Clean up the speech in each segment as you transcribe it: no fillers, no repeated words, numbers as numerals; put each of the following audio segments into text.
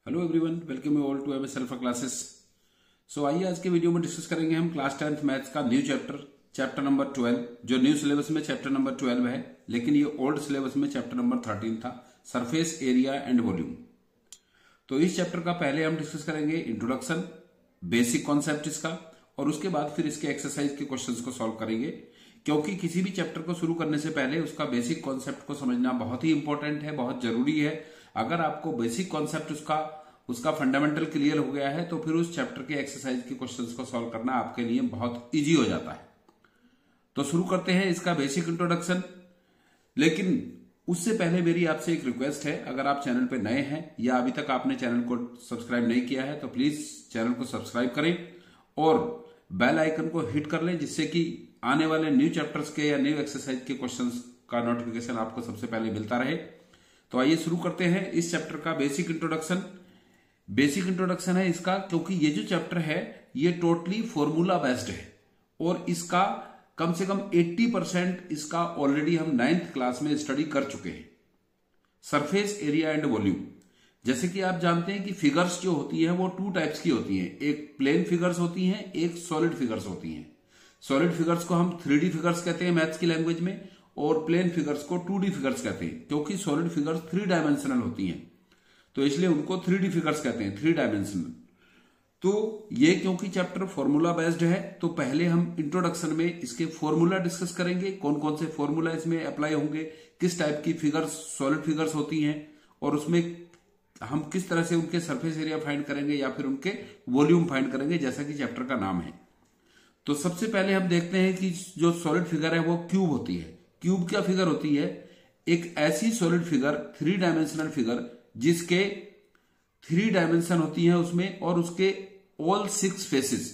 Hello everyone, welcome you all to MS alpha classes. So आइए आज के video में डिस्कस करेंगे हम क्लास 10th मैथ्स का न्यू चैप्टर नंबर 12, जो न्यू सिलेबस में चैप्टर नंबर 12 है, लेकिन ये ओल्ड सिलेबस में चैप्टर नंबर 13 था, सरफेस एरिया एंड वॉल्यूम। तो इस चैप्टर का पहले हम डिस्कस करेंगे इंट्रोडक्शन, बेसिक कॉन्सेप्ट इसका, और उसके बाद फिर इसके एक्सरसाइज के क्वेश्चंस को सॉल्व करेंगे। क्योंकि किसी भी चैप्टर को शुरू करने से पहले उसका बेसिक कॉन्सेप्ट को समझना बहुत ही इंपॉर्टेंट है, बहुत जरूरी है। अगर आपको बेसिक कॉन्सेप्ट उसका फंडामेंटल क्लियर हो गया है तो फिर उस चैप्टर के एक्सरसाइज के क्वेश्चंस को सॉल्व करना आपके लिए बहुत इजी हो जाता है। तो शुरू करते हैं इसका बेसिक इंट्रोडक्शन। लेकिन उससे पहले मेरी आपसे एक रिक्वेस्ट है, अगर आप चैनल पे नए हैं या अभी तक आपने चैनल को सब्सक्राइब नहीं किया है तो प्लीज चैनल को सब्सक्राइब करें और बेल आइकन को हिट कर लें, जिससे कि आने वाले न्यू चैप्टर्स के या न्यू एक्सरसाइज के क्वेश्चंस का नोटिफिकेशन आपको सबसे पहले मिलता रहे। तो आइए शुरू करते हैं इस चैप्टर का बेसिक इंट्रोडक्शन। बेसिक इंट्रोडक्शन है इसका, क्योंकि ये जो चैप्टर है ये टोटली फॉर्मूला बेस्ड है और इसका कम से कम 80% इसका ऑलरेडी हम 9th क्लास में स्टडी कर चुके हैं। सरफेस एरिया एंड वॉल्यूम, जैसे कि आप जानते हैं कि फिगर्स जो होती है वो 2 टाइप्स की होती हैं, एक प्लेन फिगर्स होती हैं, एक सॉलिड फिगर्स होती हैं। सॉलिड फिगर्स को हम 3D फिगर्स कहते हैं मैथ्स की लैंग्वेज में, और प्लेन फिगर्स को 2D फिगर्स कहते हैं, क्योंकि सॉलिड फिगर्स 3 डायमेंशनल होती हैं तो इसलिए उनको 3D फिगर्स कहते हैं, 3 डायमेंशनल। तो ये क्योंकि चैप्टर फॉर्मूला बेस्ड है तो पहले हम इंट्रोडक्शन में इसके फॉर्मूला डिस्कस करेंगे, कौन कौन से फॉर्मूला इसमें अप्लाई होंगे, किस टाइप की फिगर्स सॉलिड फिगर्स होती हैं और उसमें हम किस तरह से उनके सरफेस एरिया फाइंड करेंगे या फिर उनके वॉल्यूम फाइंड करेंगे, जैसा कि चैप्टर का नाम है। तो सबसे पहले हम देखते हैं कि जो सॉलिड फिगर है वो क्यूब होती है। क्यूब क्या फिगर होती है? एक ऐसी सॉलिड फिगर, 3 डायमेंशनल फिगर, जिसके 3 डायमेंशन होती है उसमें और उसके ऑल 6 फेसेस,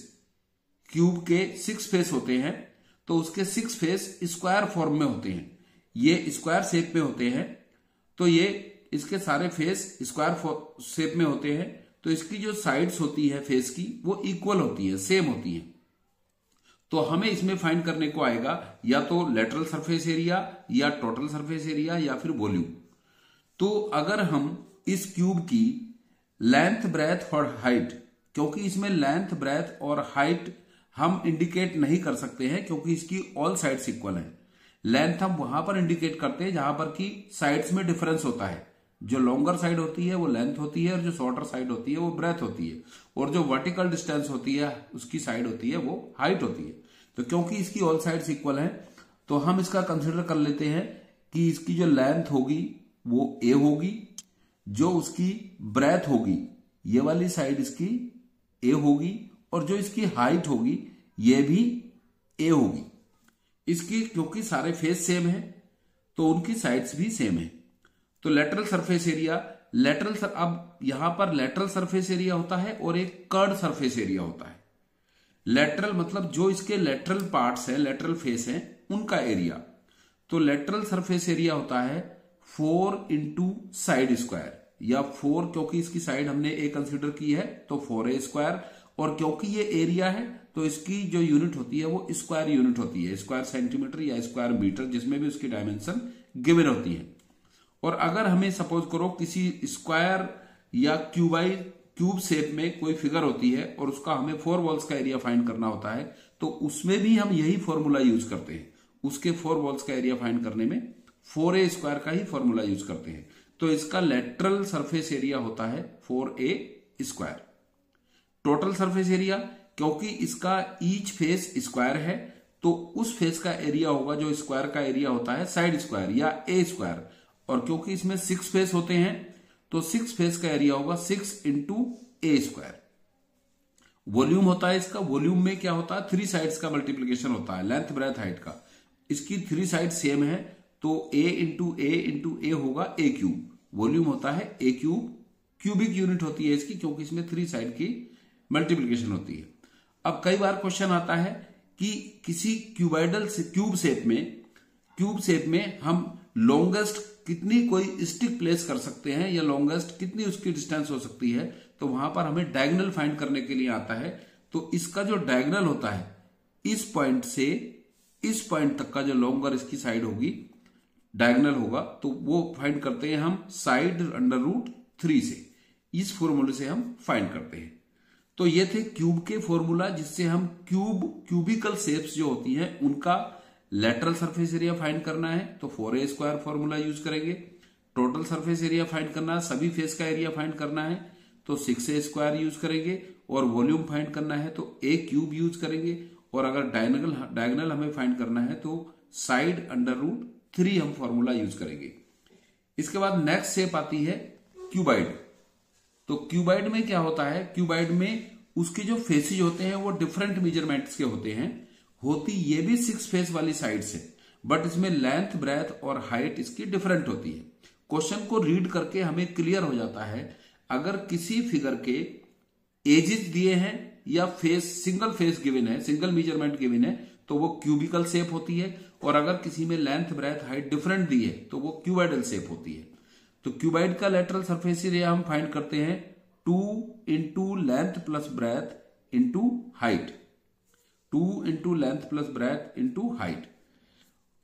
क्यूब के 6 फेस होते हैं तो उसके 6 फेस स्क्वायर फॉर्म में होते हैं, ये स्क्वायर शेप में होते हैं। तो ये इसके सारे फेस स्क्वायर शेप में होते हैं, तो इसकी जो साइड्स होती है फेस की वो इक्वल होती है, सेम होती है। तो हमें इसमें फाइंड करने को आएगा या तो लेटरल सरफेस एरिया या टोटल सरफेस एरिया या फिर वॉल्यूम। तो अगर हम इस क्यूब की लेंथ, ब्रेथ और हाइट, क्योंकि इसमें लेंथ, ब्रेथ और हाइट हम इंडिकेट नहीं कर सकते हैं क्योंकि इसकी ऑल साइड्स इक्वल है। लेंथ हम वहां पर इंडिकेट करते हैं जहां पर की साइड्स में डिफरेंस होता है। जो लॉन्गर साइड होती है वो लेंथ होती है और जो शॉर्टर साइड होती है वो ब्रेथ होती है, और जो वर्टिकल डिस्टेंस होती है उसकी साइड होती है वो हाइट होती है। तो क्योंकि इसकी ऑल साइड्स इक्वल है तो हम इसका कंसिडर कर लेते हैं कि इसकी जो लेंथ होगी वो ए होगी, जो उसकी ब्रेथ होगी ये वाली साइड इसकी ए होगी, और जो इसकी हाइट होगी ये भी ए होगी। इसकी क्योंकि सारे फेस सेम है तो उनकी साइड्स भी सेम है। तो लेटरल सरफेस एरिया, अब यहां पर लेटरल सरफेस एरिया होता है और एक कर्ड सरफेस एरिया होता है। लेटरल मतलब जो इसके लेटरल पार्ट्स हैं, लेटरल फेस हैं, उनका एरिया। तो लेटरल सरफेस एरिया होता है 4 इंटू साइड स्क्वायर, या 4 क्योंकि इसकी साइड हमने ए कंसिडर की है तो 4a स्क्वायर, और क्योंकि ये एरिया है तो इसकी जो यूनिट होती है वो स्क्वायर यूनिट होती है, स्क्वायर सेंटीमीटर या स्क्वायर मीटर, जिसमें भी उसकी डायमेंशन गिवन होती है। और अगर हमें सपोज करो किसी स्क्वायर या क्यूब शेप में कोई फिगर होती है और उसका हमें 4 वॉल्स का एरिया फाइंड करना होता है तो उसमें भी हम यही फॉर्मूला यूज करते हैं। उसके 4 वॉल्स का एरिया फाइंड करने में 4a स्क्वायर का ही फॉर्मूला यूज करते हैं। तो इसका लेटरल सरफेस एरिया होता है 4a square. Total surface area, क्योंकि इसका ईच फेस स्क्वायर है तो उस फेस का एरिया होगा जो स्क्वायर का एरिया होता है साइड स्क्वायर या ए स्क्वायर, और क्योंकि इसमें 6 फेस होते हैं तो 6 फेस का एरिया होगा 6 इंटू ए स्क्वायर। वॉल्यूम होता है इसका, वॉल्यूम में क्या होता है 3 साइड्स का मल्टीप्लीकेशन होता है, लेंथ, ब्रेथ, हाइट का। इसकी 3 साइड सेम है तो ए इंटू ए होगा ए क्यूब। वॉल्यूम होता है ए क्यूब, क्यूबिक यूनिट होती है इसकी क्योंकि इसमें 3 साइड की मल्टीप्लीकेशन होती है। अब कई बार क्वेश्चन आता है कि किसी क्यूबाइडल से क्यूब शेप में हम लॉन्गेस्ट कितनी कोई स्टिक प्लेस कर सकते हैं या लॉन्गेस्ट कितनी उसकी डिस्टेंस हो सकती है, तो वहां पर हमें डायगोनल फाइंड करने के लिए आता है। तो इसका जो डायगोनल होता है इस पॉइंट से इस पॉइंट तक का जो लॉन्गर इसकी साइड होगी, डायगोनल होगा, तो वो फाइंड करते हैं हम साइड अंडर रूट 3 से। इस फॉर्मूले से हम फाइंड करते हैं। तो ये थे क्यूब के फॉर्मूला, जिससे हम क्यूबिकल शेप्स जो होती हैं उनका लेटरल सरफेस एरिया फाइंड करना है तो 4a² फॉर्मूला यूज करेंगे। टोटल सरफेस एरिया फाइंड करना है, सभी फेस का एरिया फाइंड करना है तो 6a² यूज करेंगे, और वॉल्यूम फाइंड करना है तो a³ यूज करेंगे, और अगर डायगोनल हमें फाइंड करना है तो साइड √3 हम फॉर्मूला यूज करेंगे। इसके बाद नेक्स्ट शेप आती है क्यूबाइड। तो क्यूबाइड में क्या होता है, क्यूबाइड में उसके जो फेसेज होते हैं वो डिफरेंट मेजरमेंट्स के होते हैं। होती ये भी 6 फेस वाली साइड से, बट इसमें लेंथ, ब्रेथ और हाइट इसकी डिफरेंट होती है। क्वेश्चन को रीड करके हमें क्लियर हो जाता है, अगर किसी फिगर के एजेस दिए हैं या फेस सिंगल फेस गिवन है, सिंगल मेजरमेंट गिवन है तो वो क्यूबिकल शेप होती है, और अगर किसी में लेंथ, ब्रेथ, हाइट डिफरेंट दी है तो वो क्यूबाइडल शेप होती है। तो क्यूबाइड का लेटरल सरफेस एरिया हम फाइंड करते हैं 2 into length plus breadth into height, 2 into length plus breadth into height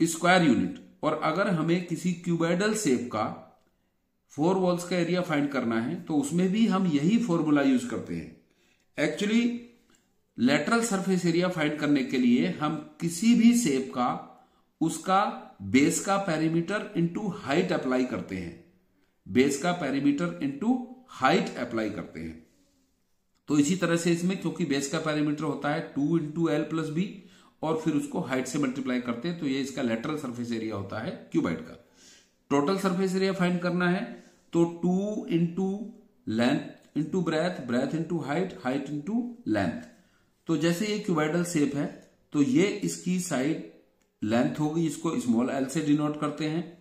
square unit. और अगर हमें किसी क्यूबाइडल शेप का 4 वॉल्स का एरिया फाइंड करना है तो उसमें भी हम यही फॉर्मूला यूज करते हैं। Actually lateral surface area find करने के लिए हम किसी भी शेप का उसका बेस का पेरीमीटर इंटू हाइट अप्लाई करते हैं, बेस का पेरीमीटर इंटू हाइट अप्लाई करते हैं। तो इसी तरह से इसमें क्योंकि बेस का पेरीमीटर होता है 2 इंटू एल प्लस बी, और फिर उसको हाइट से मल्टीप्लाई करते हैं, तो ये इसका लेटरल सरफेस एरिया होता है क्यूबाइड का। टोटल सरफेस एरिया फाइंड करना है तो 2 into length into breadth, breath into height, height into length. तो जैसे ये क्यूबाइडल शेप है तो ये इसकी साइड लेंथ होगी जिसको स्मॉल एल से डिनोट करते हैं,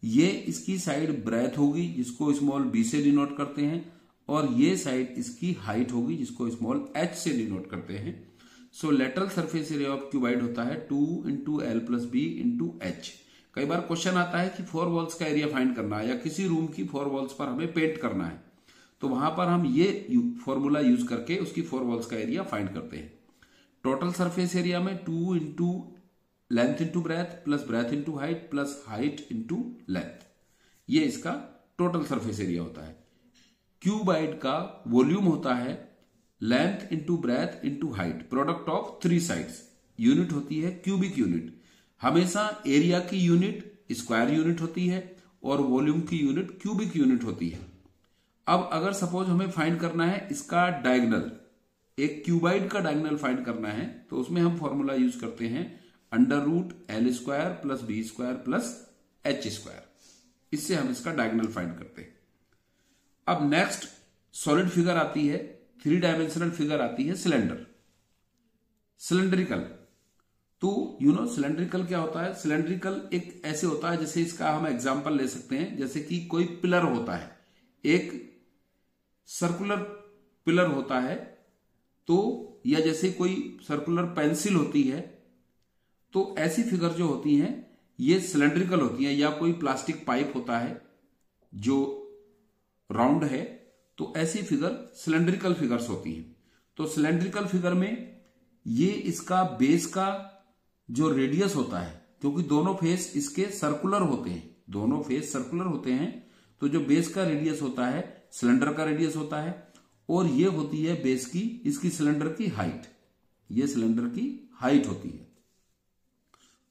ये इसकी साइड ब्रेथ होगी जिसको स्मॉल बी से डिनोट करते हैं, और ये साइड इसकी हाइट होगी जिसको स्मॉल एच से डिनोट करते हैं। So lateral surface area of cuboid होता है 2 into l plus b into h. कई बार क्वेश्चन आता है कि 4 वॉल्स का एरिया फाइंड करना है या किसी रूम की 4 वॉल्स पर हमें पेंट करना है, तो वहां पर हम ये फॉर्मूला यूज करके उसकी 4 वॉल्स का एरिया फाइंड करते हैं। टोटल सरफेस एरिया में 2 into length into breadth plus breadth into height plus height into length, ये इसका टोटल सरफेस एरिया होता है। क्यूबाइड का वॉल्यूम होता है length into breadth into height, product of 3 sides. Unit होती है क्यूबिक यूनिट। हमेशा एरिया की यूनिट स्क्वायर यूनिट होती है और वॉल्यूम की यूनिट क्यूबिक यूनिट होती है। अब अगर सपोज हमें फाइंड करना है इसका डायगोनल, एक क्यूबाइड का डायगोनल फाइंड करना है तो उसमें हम फॉर्मूला यूज करते हैं √L² plus B² plus H²। इससे हम इसका डायगोनल फाइंड करते हैं। अब नेक्स्ट सॉलिड फिगर आती है, 3 डायमेंशनल फिगर आती है सिलेंडर, सिलेंड्रिकल। तो सिलेंड्रिकल क्या होता है? सिलेंड्रिकल एक ऐसे होता है जैसे इसका हम एग्जांपल ले सकते हैं, जैसे कि कोई पिलर होता है, एक सर्कुलर पिलर होता है, तो या जैसे कोई सर्कुलर पेंसिल होती है, तो ऐसी फिगर जो होती हैं ये सिलेंड्रिकल होती हैं। या कोई प्लास्टिक पाइप होता है जो राउंड है, तो ऐसी फिगर सिलेंड्रिकल फिगर्स होती हैं। तो सिलेंड्रिकल फिगर में ये इसका बेस का जो रेडियस होता है, क्योंकि दोनों फेस इसके सर्कुलर होते हैं, दोनों फेस सर्कुलर होते हैं, तो जो बेस का रेडियस होता है सिलेंडर का रेडियस होता है, और ये होती है बेस की, इसकी सिलेंडर की हाइट, ये सिलेंडर की हाइट होती है।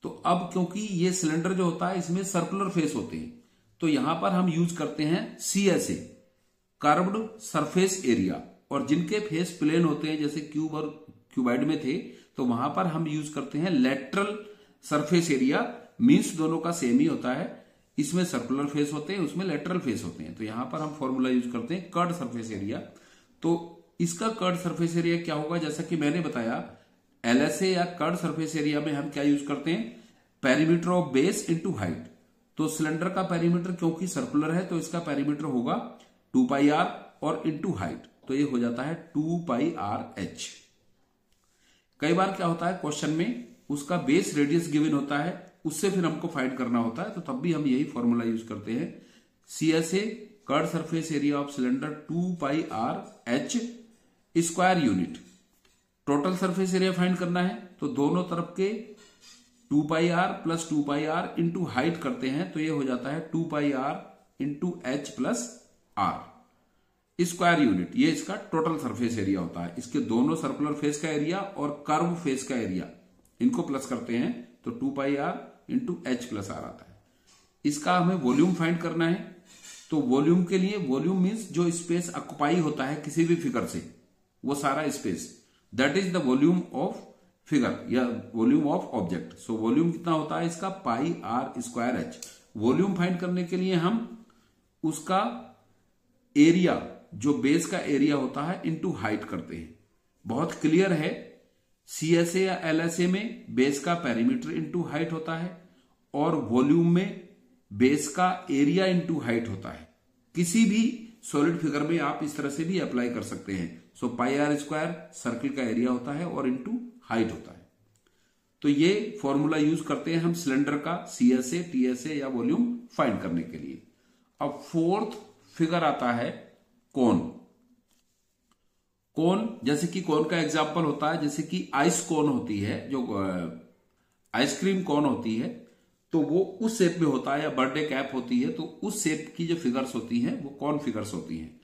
तो अब क्योंकि ये सिलेंडर जो होता है इसमें सर्कुलर फेस होते हैं, तो यहां पर हम यूज करते हैं CSA, कर्व्ड सरफेस एरिया। और जिनके फेस प्लेन होते हैं जैसे क्यूब और क्यूबाइड में थे, तो वहां पर हम यूज करते हैं लेटरल सरफेस एरिया, मींस दोनों का सेम ही होता है। इसमें सर्कुलर फेस होते हैं, उसमें लेटरल फेस होते हैं। तो यहां पर हम फॉर्मूला यूज करते हैं कर्व्ड सरफेस एरिया। तो इसका कर्व्ड सरफेस एरिया क्या होगा? जैसा कि मैंने बताया, LSA या कर्व्ड सरफेस एरिया में हम क्या यूज करते हैं? Perimeter of base into height. तो सिलेंडर का पेरीमीटर क्योंकि सर्कुलर है तो इसका पेरीमीटर होगा 2πr और इंटू हाइट, तो ये हो जाता है 2πrh। कई बार क्या होता है क्वेश्चन में उसका बेस रेडियस गिवन होता है, उससे फिर हमको फाइंड करना होता है, तो तब भी हम यही फॉर्मूला यूज करते हैं। CSA curved surface area of cylinder 2πrh square unit. Total surface area find करना है तो दोनों तरफ के 2πr plus 2πr into height करते हैं, तो ये हो जाता है 2πr into h plus r। Square unit. ये इसका टोटल सरफेस एरिया होता है। इसके दोनों सर्कुलर फेस का एरिया और कर्व फेस का एरिया, इनको प्लस करते हैं तो 2 pi r into h plus r आता है। इसका हमें वॉल्यूम फाइंड करना है। तो वॉल्यूम के लिए, वॉल्यूम मीन्स जो स्पेस ऑक्युपाई होता है किसी भी फिगर से, वो सारा space, that is the volume of figure या volume of object. So volume कितना होता है इसका, pi r square h. Volume find करने के लिए हम उसका एरिया, जो बेस का एरिया होता है, इनटू हाइट करते हैं। बहुत क्लियर है, सीएसए या एलएसए में बेस का पेरीमीटर इनटू हाइट होता है और वॉल्यूम में बेस का एरिया इनटू हाइट होता है। किसी भी सॉलिड फिगर में आप इस तरह से भी अप्लाई कर सकते हैं। सो पाई आर स्क्वायर सर्किल का एरिया होता है और इनटू हाइट होता है। तो ये फॉर्मूला यूज करते हैं हम सिलेंडर का सीएसए, टीएसए या वॉल्यूम फाइंड करने के लिए। अब फोर्थ फिगर आता है कोन। कोन, जैसे कि कोन का एग्जांपल होता है, जैसे कि आइस कोन होती है, जो आइसक्रीम कोन होती है, तो वो उस शेप में होता है, या बर्थडे कैप होती है, तो उस शेप की जो फिगर्स होती हैं वो कोन फिगर्स होती हैं।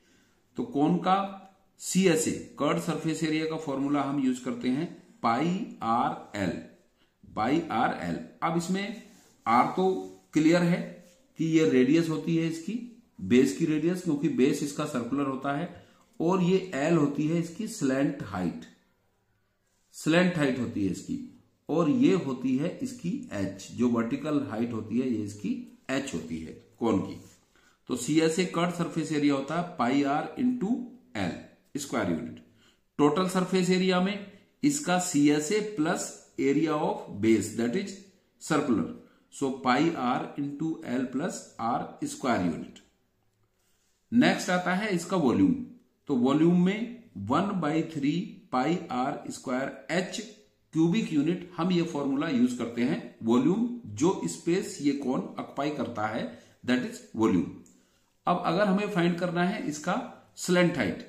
तो कोन का सीएसए, कर्व्ड सरफेस एरिया का फॉर्मूला हम यूज करते हैं पाई आर एल, पाई आर एल। अब इसमें आर तो क्लियर है कि ये रेडियस होती है इसकी, बेस की रेडियस, क्योंकि बेस इसका सर्कुलर होता है, और ये एल होती है इसकी स्लैंट हाइट, स्लैंट हाइट होती है इसकी, और ये होती है इसकी एच, जो वर्टिकल हाइट होती है ये इसकी एच होती है कोन की। तो सीएसए कर्व्ड सरफेस एरिया होता है pi r into l square unit. Total surface area में इसका CSA plus area of base, that is circular, so pi r into l plus are square unit. Next आता है इसका volume. तो volume में 1/3 pi r square h cubic unit, हम ये formula use करते हैं। वॉल्यूम, जो स्पेस ये कोन ऑक्युपाई करता है, दैट इज वॉल्यूम। अब अगर हमें फाइंड करना है इसका slant height,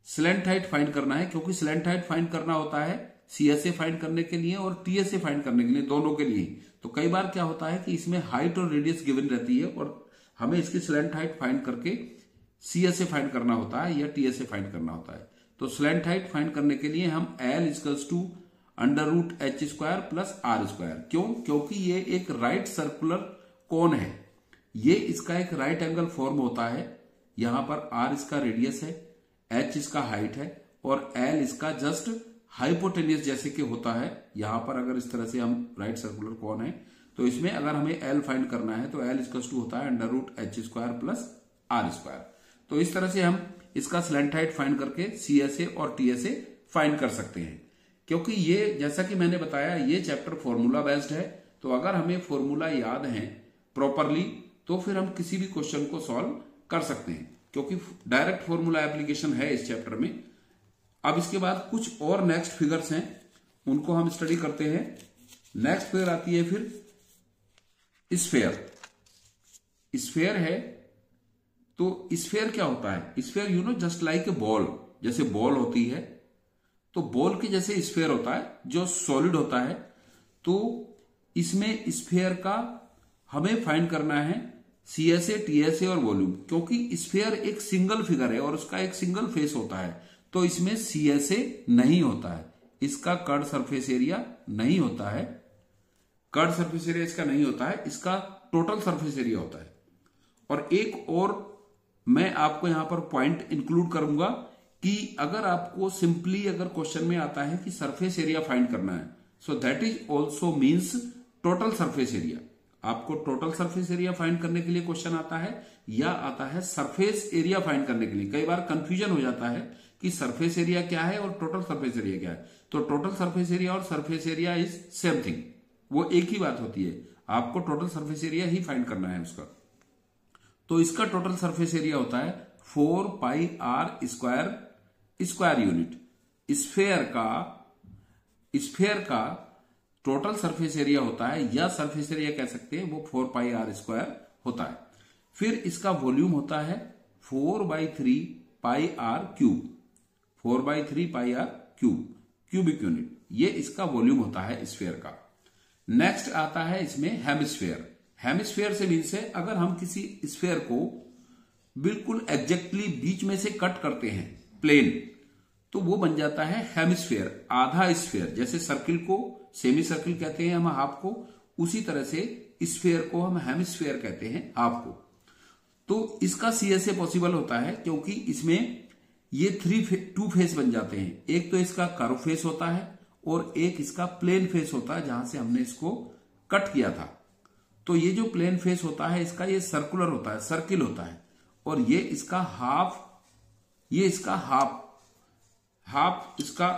slant height find करना है, क्योंकि स्लैंट हाइट फाइंड करना होता है सीएसए फाइंड करने के लिए और टीएसए फाइंड करने के लिए, दोनों के लिए। तो कई बार क्या होता है कि इसमें हाइट और रेडियस गिवन रहती है और हमें इसकी स्लैंट हाइट फाइंड करके सीएसए फाइंड करना होता है या टीएसए फाइंड करना होता है। तो स्लैंट हाइट फाइंड करने के लिए हम L equals to under root H square plus are square. क्यों? क्योंकि ये एक राइट सर्कुलर कोन है, ये इसका एक राइट एंगल फॉर्म होता है। यहां पर आर इसका रेडियस है, एच इसका हाइट है और एल इसका जस्ट हाइपोटेनियस जैसे कि होता है। यहां पर अगर इस तरह से हम राइट सर्कुलर कोन है, तो इसमें अगर हमें एल फाइंड करना है तो एल इक्वल्स टू होता है under root H square plus are square. तो इस तरह से हम इसका स्लैंट हाइट फाइंड करके सीएसए और टीएसए फाइंड कर सकते हैं। क्योंकि ये, जैसा कि मैंने बताया, ये चैप्टर फॉर्मूला बेस्ड है, तो अगर हमें फॉर्मूला याद है प्रॉपरली तो फिर हम किसी भी क्वेश्चन को सॉल्व कर सकते हैं, क्योंकि डायरेक्ट फॉर्मूला एप्लीकेशन है इस चैप्टर में। अब इसके बाद कुछ और नेक्स्ट फिगर्स हैं, उनको हम स्टडी करते हैं। नेक्स्ट फिगर आती है फिर स्फेयर। स्फेयर है, तो स्फेयर क्या होता है? Sphere you know just like a ball, जैसे बॉल होती है, तो बॉल के जैसे स्फेयर होता है जो सॉलिड होता है। तो इसमें स्फेयर का हमें फाइंड करना है सीएसए, टीएसए और वॉल्यूम, क्योंकि स्फेयर एक सिंगल फिगर है और उसका एक सिंगल फेस होता है। तो इसमें सीएसए नहीं होता है, इसका कर्व्ड सरफेस एरिया नहीं होता है, कर्व्ड सरफेस एरिया इसका नहीं होता है, इसका टोटल सरफेस एरिया होता है। और एक और मैं आपको यहां पर पॉइंट इंक्लूड करूंगा कि अगर आपको सिंपली अगर क्वेश्चन में आता है कि सरफेस एरिया फाइंड करना है, so that is also means total surface area. आपको टोटल सरफेस एरिया फाइंड करने के लिए क्वेश्चन आता है या आता है सरफेस एरिया फाइंड करने के लिए। कई बार कंफ्यूजन हो जाता है कि सरफेस एरिया क्या है और टोटल सरफेस एरिया क्या है। तो टोटल सरफेस एरिया और surface area is same thing, वो एक ही बात होती है। आपको टोटल सरफेस एरिया ही फाइंड करना है उसका। तो इसका टोटल सरफेस एरिया होता है 4 पाई आर स्क्वायर यूनिट। स्फेयर का टोटल सरफेस एरिया होता है, या सरफेस एरिया कह सकते हैं, वो 4 पाई आर स्क्वायर होता है। फिर इसका वॉल्यूम होता है 4/3 pi r cube, 4/3 pi r cubic unit, ये इसका वॉल्यूम होता है स्फेयर का। नेक्स्ट आता है इसमें हेमिस्फेयर। हेमिस्फेयर से मीन्स है अगर हम किसी स्फेयर को बिल्कुल एग्जैक्टली बीच में से कट करते हैं प्लेन, तो वो बन जाता है हेमिस्फेयर, आधा स्फेयर। जैसे सर्किल को सेमी सर्किल कहते हैं हम हाफ को, उसी तरह से स्फेयर को हम हेमिस्फेयर कहते हैं हाफ को। तो इसका सीएसए पॉसिबल होता है क्योंकि इसमें ये टू फेस बन जाते हैं। एक तो इसका कर्व फेस होता है और एक इसका प्लेन फेस होता है जहां से हमने इसको कट किया था। तो ये जो प्लेन फेस होता है इसका ये सर्कुलर होता है, सर्किल होता है, और ये इसका हाफ, ये इसका हाफ इसका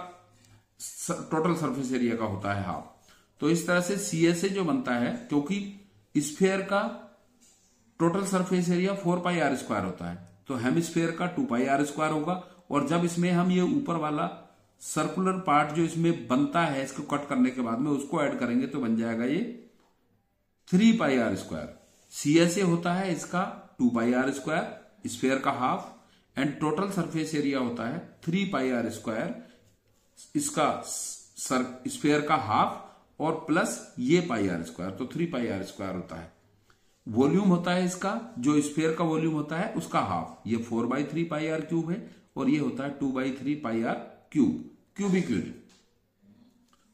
टोटल सरफेस एरिया का होता है हाफ। तो इस तरह से सीएसए जो बनता है, क्योंकि स्फेयर का टोटल सरफेस एरिया 4πr² होता है, तो हेमिस्फेयर का 2πr² होगा। और जब इसमें हम ये ऊपर वाला सर्कुलर पार्ट जो इसमें बनता है इसको कट करने के बाद में उसको ऐड करेंगे तो बन जाएगा ये 3πr²। सीएसए होता है इसका 2πr², स्फेयर का half, and total surface area होता है 3πr², इसका स्फेयर का हाफ और प्लस ये πr², तो 3πr² होता है। वॉल्यूम होता है इसका, जो स्फेयर का वॉल्यूम होता है उसका हाफ, ये 4/3πr³ है, और ये होता है 2/3πr³ क्यूबिक यूनिट।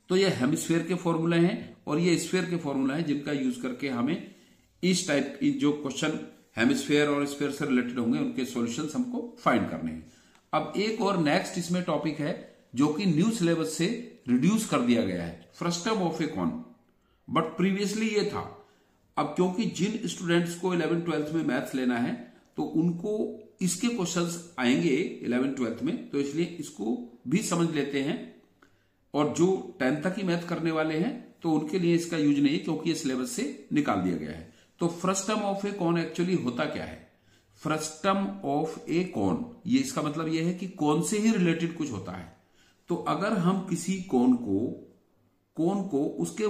तो ये हेमिस्फेयर के फॉर्मूले हैं और ये स्फेयर के फॉर्मूला हैं जिनका यूज करके हमें इस टाइप की जो क्वेश्चन हेमिस्फेयर और स्फेयर से रिलेटेड होंगे उनके सॉल्यूशंस हमको फाइंड करने हैं। अब एक और नेक्स्ट इसमें टॉपिक है जो कि न्यू सिलेबस से रिड्यूस कर दिया गया है, frustum of a cone, but previously ये था। अब क्योंकि जिन स्टूडेंट्स को 11th-12th में मैथ्स लेना है तो उनको इसके क्वेश्चंस आएंगे 11th-12th में, तो इसलिए इसको भी समझ लेते हैं। और जो 10th तक की मैथ करने वाले हैं तो उनके लिए इसका यूज नहीं है क्योंकि ये सिलेबस से निकाल दिया गया है। तो frustum of a cone actually होता क्या है? फ्रस्टम ऑफ ए कॉन, ये इसका मतलब ये है कि कॉन से ही रिलेटेड कुछ होता है। तो अगर हम किसी कॉन को उसके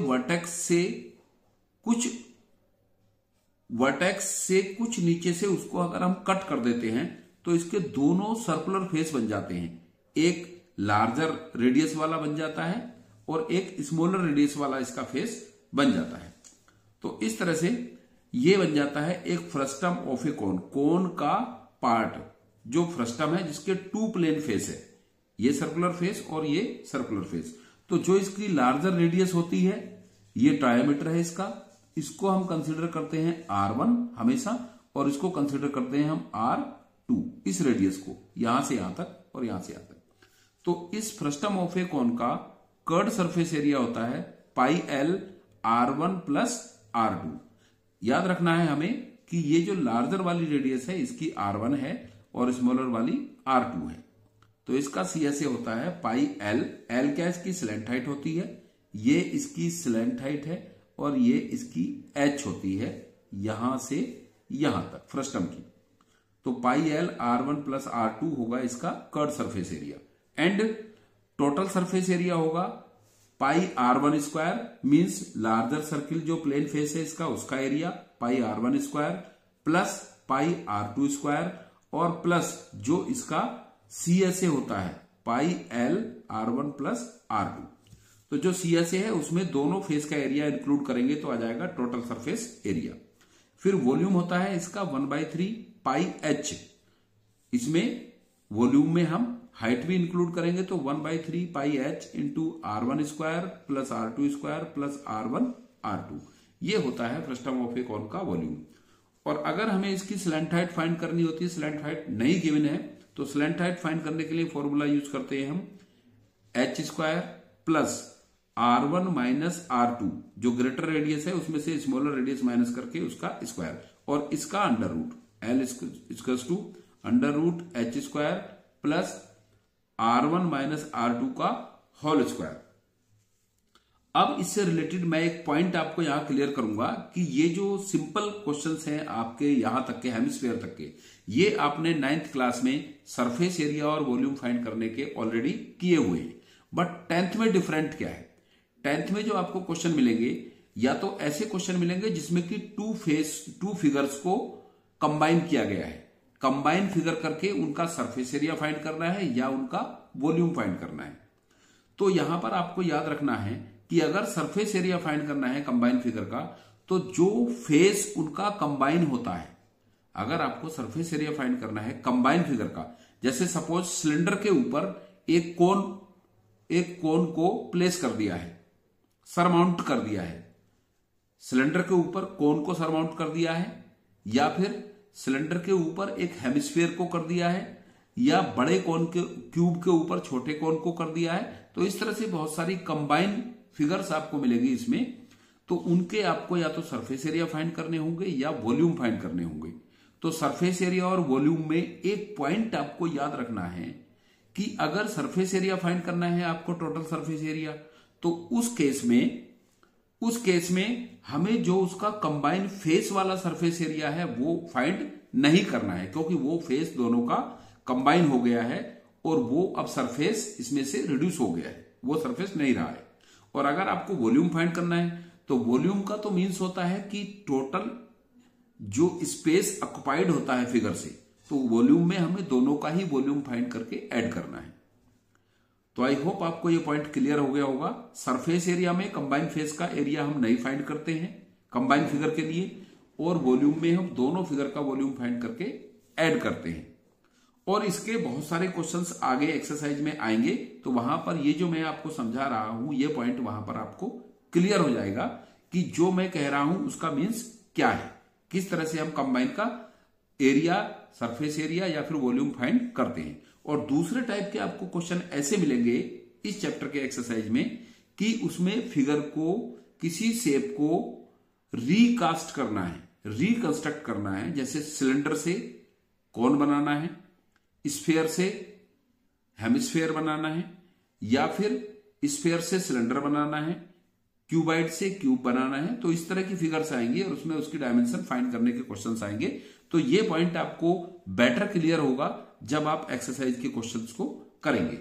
वर्टेक्स से कुछ नीचे से उसको अगर हम कट कर देते हैं तो इसके दोनों सर्कुलर फेस बन जाते हैं, एक लार्जर रेडियस वाला बन जाता है और एक स्मॉलर रेडियस वाला इसका फेस बन जाता है। तो इस तरह से ये बन जाता है एक frustum of a cone, cone का पार्ट जो फ्रस्टम है जिसके टू प्लेन फेस है, ये सर्कुलर फेस और ये सर्कुलर फेस। तो जो इसकी लार्जर रेडियस होती है, ये डायमीटर है इसको हम कंसीडर करते हैं R1 हमेशा, और इसको कंसीडर करते हैं हम R2, इस रेडियस को यहां से यहां तक और यहां से यहां तक। तो इस फ्रस्टम ऑफ ए कॉन का कर्ड सरफेस एरिया होता है πl R1 प्लस R2। याद रखना है हमें कि ये जो लार्जर वाली रेडियस है इसकी R1 है और स्मॉलर वाली R2 है। तो इसका सीएसए होता है πl, l क्या इसकी स्लैंट हाइट होती है, ये इसकी स्लैंट हाइट है और ये इसकी h होती है यहां से यहां तक फ्रस्टम की। तो πl R1 प्लस R2 होगा इसका curved surface area, and total surface area होगा πr1² मींस लार्जर सर्किल जो प्लेन फेस है इसका उसका एरिया πr1² प्लस πr2² और प्लस जो इसका सीएसए होता है πl R1 प्लस R2। तो जो सीएसए है उसमें दोनों फेस का एरिया इंक्लूड करेंगे तो आ जाएगा टोटल सरफेस एरिया। फिर वॉल्यूम होता है इसका 1/3πh, इसमें वॉल्यूम में हम हाइट भी इंक्लूड करेंगे तो 1/3πh into R1² plus R2² plus R1 R2, ये होता है फ्रस्टम ऑफ ए कॉन का वॉल्यूम। और अगर हमें इसकी स्लैंट हाइट फाइंड करनी होती है, स्लैंट हाइट नहीं गिवन है, तो स्लैंट हाइट फाइंड करने के लिए फॉर्मूला यूज करते हैं हम h² plus R1 minus R2, जो ग्रेटर रेडियस है उसमें से स्मॉलर रेडियस माइनस करके उसका स्क्वायर, और इसका under root, L equals to under root h² plus R1 minus R2 का होल स्क्वायर। अब इससे रिलेटेड मैं एक पॉइंट आपको यहां क्लियर करूंगा कि ये जो सिंपल क्वेश्चंस हैं आपके यहां तक के हेमिस्फीयर तक के, ये आपने 9th क्लास में सरफेस एरिया और वॉल्यूम फाइंड करने के ऑलरेडी किए हुए हैं। बट 10th में डिफरेंट क्या है? 10th में जो आपको क्वेश्चन मिलेंगे या तो ऐसे क्वेश्चन मिलेंगे जिसमें कि टू फिगर्स को कंबाइन किया गया है, कंबाइन फिगर करके उनका सरफेस एरिया फाइंड करना है या उनका वॉल्यूम फाइंड करना है। तो यहां पर आपको याद रखना है कि अगर सरफेस एरिया फाइंड करना है कंबाइन फिगर का, तो जो फेस उनका कंबाइन होता है अगर आपको सरफेस एरिया फाइंड करना है कंबाइन फिगर का, जैसे सपोज सिलेंडर के ऊपर एक कोन को प्लेस कर दिया है, सरमाउंट कर दिया है, सिलेंडर के ऊपर कोन को सरमाउंट कर दिया है, या फिर सिलेंडर के ऊपर एक हेमिस्फीयर को कर दिया है, या बड़े कोन के क्यूब के ऊपर छोटे कोन को कर दिया है। तो इस तरह से बहुत सारी कंबाइन फिगर्स आपको मिलेंगी इसमें। तो उनके आपको या तो सरफेस एरिया फाइंड करने होंगे या वॉल्यूम फाइंड करने होंगे। तो सरफेस एरिया और वॉल्यूम में एक पॉइंट आपको याद रखना है कि अगर सरफेस एरिया फाइंड करना है आपको, टोटल सरफेस एरिया, तो उस केस में हमें जो उसका कंबाइन फेस वाला सरफेस एरिया है वो फाइंड नहीं करना है, क्योंकि वो फेस दोनों का कंबाइन हो गया है और वो अब सरफेस इसमें से रिड्यूस हो गया है, वो सरफेस नहीं रहा है। और अगर आपको वॉल्यूम फाइंड करना है तो वॉल्यूम का तो मीन्स होता है कि टोटल जो स्पेस ऑक्युपाइड होता है फिगर से, तो वॉल्यूम में हमें दोनों का ही वॉल्यूम फाइंड करके ऐड करना है। तो आई होप आपको ये पॉइंट क्लियर हो गया होगा। सरफेस एरिया में कंबाइन फेस का एरिया हम नहीं फाइंड करते हैं कंबाइन फिगर के लिए, और वॉल्यूम में हम दोनों फिगर का वॉल्यूम फाइंड करके ऐड करते हैं। और इसके बहुत सारे क्वेश्चंस आगे एक्सरसाइज में आएंगे, तो वहां पर ये जो मैं आपको समझा रहा हूं ये पॉइंट वहां पर आपको क्लियर हो जाएगा कि जो मैं कह रहा हूं उसका मीन्स क्या है, किस तरह से हम कंबाइन का एरिया, सरफेस एरिया या फिर वॉल्यूम फाइंड करते हैं। और दूसरे टाइप के आपको क्वेश्चन ऐसे मिलेंगे इस चैप्टर के एक्सरसाइज में कि उसमें फिगर को, किसी शेप को रिकास्ट करना है, रिकंस्ट्रक्ट करना है। जैसे सिलेंडर से कोन बनाना है, स्फीयर से हेमिस्फीयर बनाना है, या फिर स्फीयर से सिलेंडर बनाना है, क्यूबाइड से क्यूब बनाना है। तो इस तरह की फिगर्स आएंगी और उसमें उसकी डायमेंशन फाइंड करने के क्वेश्चंस आएंगे। तो ये पॉइंट आपको बेटर क्लियर होगा जब आप एक्सरसाइज के क्वेश्चंस को करेंगे।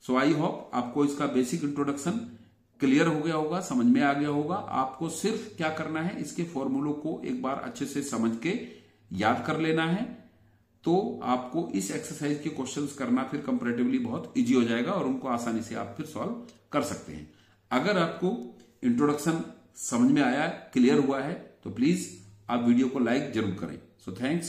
सो आई होप आपको इसका बेसिक इंट्रोडक्शन क्लियर हो गया होगा, समझ में आ गया होगा। आपको सिर्फ क्या करना है, इसके फॉर्मूलों को एक बार अच्छे से समझ के याद कर लेना है, तो आपको इस एक्सरसाइज के क्वेश्चंस करना फिर कंपैरेटिवली बहुत इजी हो जाएगा और उनको आसानी से आप फिर सॉल्व कर सकते हैं। अगर आपको इंट्रोडक्शन समझ में आया, क्लियर हुआ है, तो प्लीज आप वीडियो को लाइक जरूर करें। So thanks.